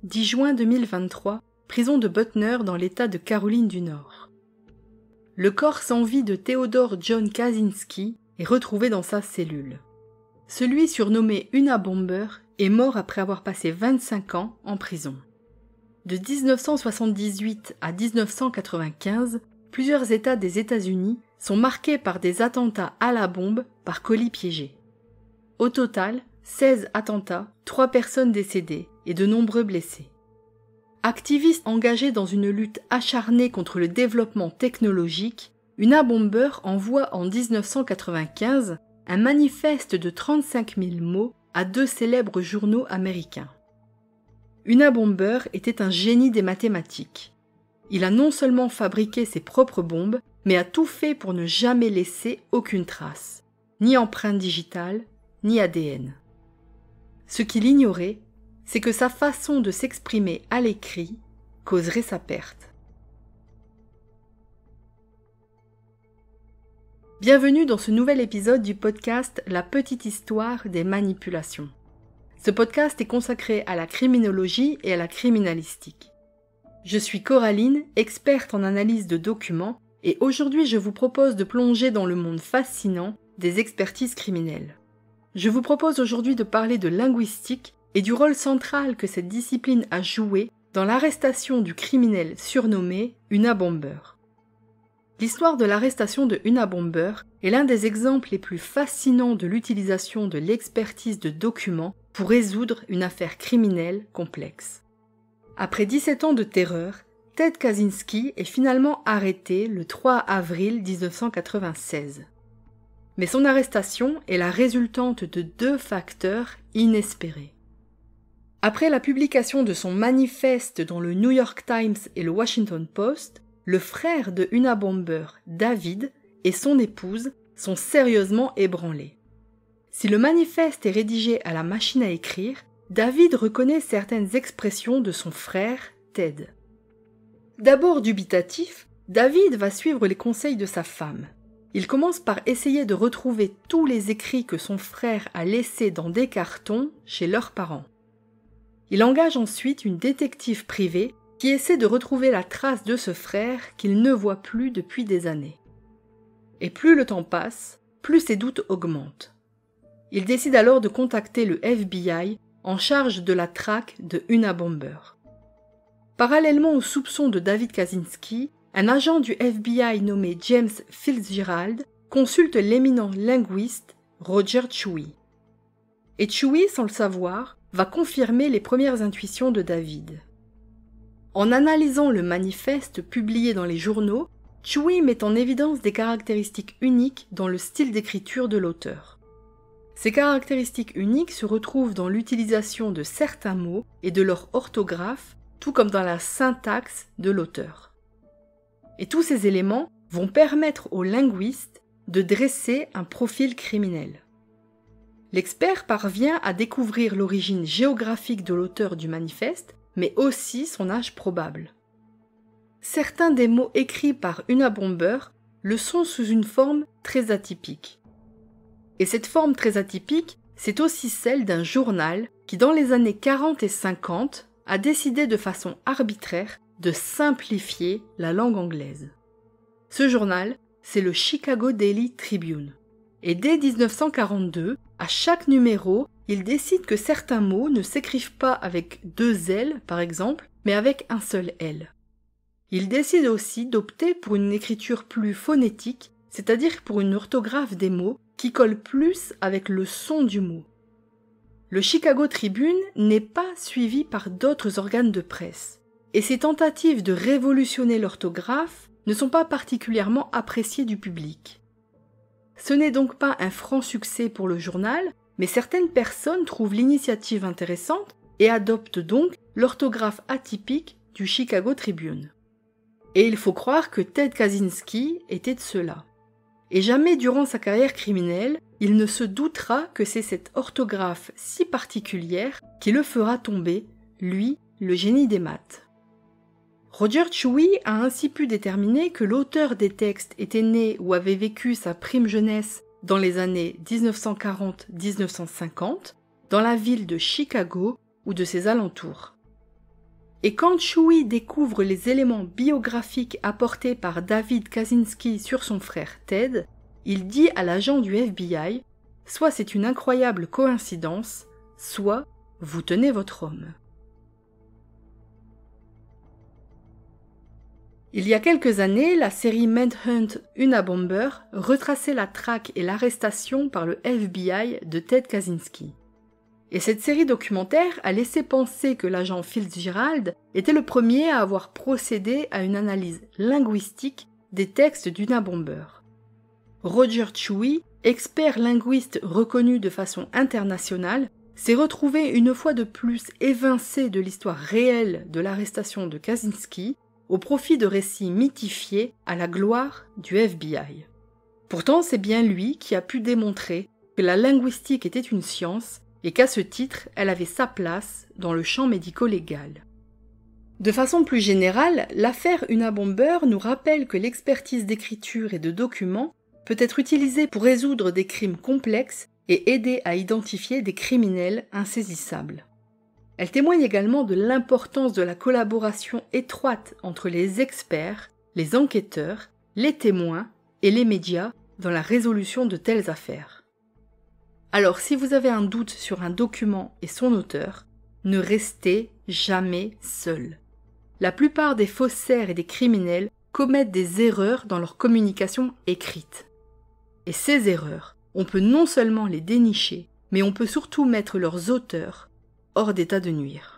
10 juin 2023, prison de Butner dans l'État de Caroline du Nord. Le corps sans vie de Theodore John Kaczynski est retrouvé dans sa cellule. Celui surnommé Unabomber est mort après avoir passé 25 ans en prison. De 1978 à 1995, plusieurs États des États-Unis sont marqués par des attentats à la bombe par colis piégés. Au total, 16 attentats, 3 personnes décédées et de nombreux blessés. Activiste engagé dans une lutte acharnée contre le développement technologique, Unabomber envoie en 1995 un manifeste de 35 000 mots à 2 célèbres journaux américains. Unabomber était un génie des mathématiques. Il a non seulement fabriqué ses propres bombes, mais a tout fait pour ne jamais laisser aucune trace, ni empreinte digitale, ni ADN. Ce qu'il ignorait, c'est que sa façon de s'exprimer à l'écrit causerait sa perte. Bienvenue dans ce nouvel épisode du podcast La petite histoire des manipulations. Ce podcast est consacré à la criminologie et à la criminalistique. Je suis Coraline, experte en analyse de documents, et aujourd'hui je vous propose de plonger dans le monde fascinant des expertises criminelles. Je vous propose aujourd'hui de parler de linguistique et du rôle central que cette discipline a joué dans l'arrestation du criminel surnommé Unabomber. L'histoire de l'arrestation de Unabomber est l'un des exemples les plus fascinants de l'utilisation de l'expertise de documents pour résoudre une affaire criminelle complexe. Après 17 ans de terreur, Ted Kaczynski est finalement arrêté le 3 avril 1996. Mais son arrestation est la résultante de 2 facteurs inespérés. Après la publication de son manifeste dans le New York Times et le Washington Post, le frère de Unabomber, David, et son épouse sont sérieusement ébranlés. Si le manifeste est rédigé à la machine à écrire, David reconnaît certaines expressions de son frère, Ted. D'abord dubitatif, David va suivre les conseils de sa femme. Il commence par essayer de retrouver tous les écrits que son frère a laissés dans des cartons chez leurs parents. Il engage ensuite une détective privée qui essaie de retrouver la trace de ce frère qu'il ne voit plus depuis des années. Et plus le temps passe, plus ses doutes augmentent. Il décide alors de contacter le FBI en charge de la traque de Unabomber. Parallèlement aux soupçons de David Kaczynski, un agent du FBI nommé James Fitzgerald consulte l'éminent linguiste Roger Chuy. Et Chuy, sans le savoir, va confirmer les premières intuitions de David. En analysant le manifeste publié dans les journaux, Chuy met en évidence des caractéristiques uniques dans le style d'écriture de l'auteur. Ces caractéristiques uniques se retrouvent dans l'utilisation de certains mots et de leur orthographe, tout comme dans la syntaxe de l'auteur. Et tous ces éléments vont permettre au linguiste de dresser un profil criminel. L'expert parvient à découvrir l'origine géographique de l'auteur du manifeste, mais aussi son âge probable. Certains des mots écrits par Unabomber le sont sous une forme très atypique. Et cette forme très atypique, c'est aussi celle d'un journal qui, dans les années 40 et 50, a décidé de façon arbitraire de simplifier la langue anglaise. Ce journal, c'est le Chicago Daily Tribune. Et dès 1942, à chaque numéro, il décide que certains mots ne s'écrivent pas avec 2 L, par exemple, mais avec un seul L. Il décide aussi d'opter pour une écriture plus phonétique, c'est-à-dire pour une orthographe des mots qui colle plus avec le son du mot. Le Chicago Tribune n'est pas suivi par d'autres organes de presse, et ses tentatives de révolutionner l'orthographe ne sont pas particulièrement appréciées du public. Ce n'est donc pas un franc succès pour le journal, mais certaines personnes trouvent l'initiative intéressante et adoptent donc l'orthographe atypique du Chicago Tribune. Et il faut croire que Ted Kaczynski était de ceux-là. Et jamais durant sa carrière criminelle, il ne se doutera que c'est cette orthographe si particulière qui le fera tomber, lui, le génie des maths. Roger Chuy a ainsi pu déterminer que l'auteur des textes était né ou avait vécu sa prime jeunesse dans les années 1940-1950, dans la ville de Chicago ou de ses alentours. Et quand Chewie découvre les éléments biographiques apportés par David Kaczynski sur son frère Ted, il dit à l'agent du FBI « Soit c'est une incroyable coïncidence, soit vous tenez votre homme. » Il y a quelques années, la série Manhunt Unabomber retraçait la traque et l'arrestation par le FBI de Ted Kaczynski. Et cette série documentaire a laissé penser que l'agent Fitzgerald était le premier à avoir procédé à une analyse linguistique des textes d'Unabomber. Roger Chewie, expert linguiste reconnu de façon internationale, s'est retrouvé une fois de plus évincé de l'histoire réelle de l'arrestation de Kaczynski au profit de récits mythifiés à la gloire du FBI. Pourtant, c'est bien lui qui a pu démontrer que la linguistique était une science et qu'à ce titre, elle avait sa place dans le champ médico-légal. De façon plus générale, l'affaire Unabomber nous rappelle que l'expertise d'écriture et de documents peut être utilisée pour résoudre des crimes complexes et aider à identifier des criminels insaisissables. Elle témoigne également de l'importance de la collaboration étroite entre les experts, les enquêteurs, les témoins et les médias dans la résolution de telles affaires. Alors si vous avez un doute sur un document et son auteur, ne restez jamais seul. La plupart des faussaires et des criminels commettent des erreurs dans leur communication écrite. Et ces erreurs, on peut non seulement les dénicher, mais on peut surtout mettre leurs auteurs hors d'état de nuire.